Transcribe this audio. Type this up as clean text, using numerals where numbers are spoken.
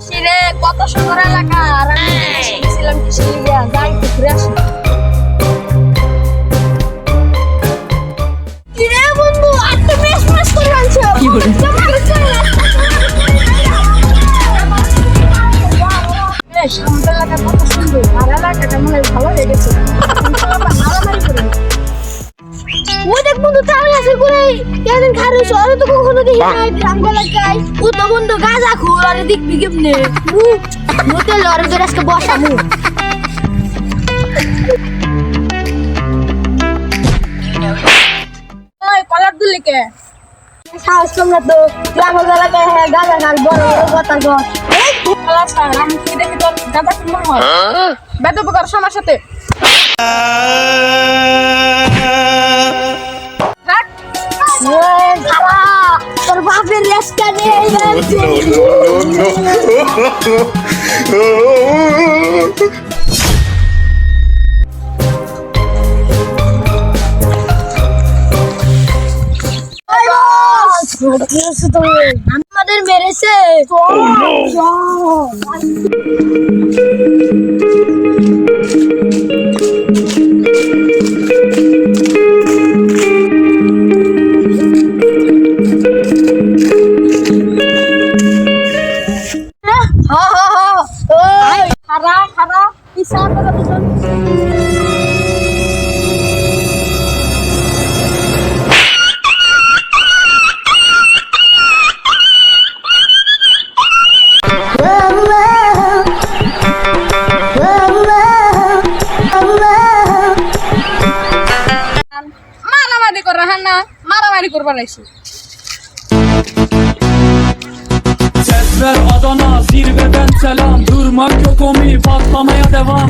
সিরে কত সুন্দর এলাকা আর আমি শুনছিলাম কি সিরিয়া যাই তো ঘুরে আসি। কিরে বন্ধু আর তো মেস করে আনছো কি বলে আমাদের এলাকা কত সুন্দর আর এলাকাটা মনে হয় ভালো লেগেছে। ওই দেখ বন্ধু তার কাছে করে কেন খারে শহরে তো কখনো দেখি নাই গ্রাম এলাকায় ও তো বন্ধু গাঁজা খোর আর দেখবি কেমনে মুতে লড়ে করে আজকে বসামু। ওই কলার দুলি কে সাহস তোমরা তো গ্রাম এলাকায় গাঁজা খাল বড় বড় কথা গো কলা স্যার আমি কি দেখি তোর গাঁজা খুব মনে হয় বেদব কর আমার সাথে তোর বাপের রেস্টা নিয়ে আমাদের মেরেছে খারা পিছা মারামারি করা হ্যাঁ না মারামারি করবার লাগছে Sesler Adana zirveden selam. Durmak yok omi patlamaya devam.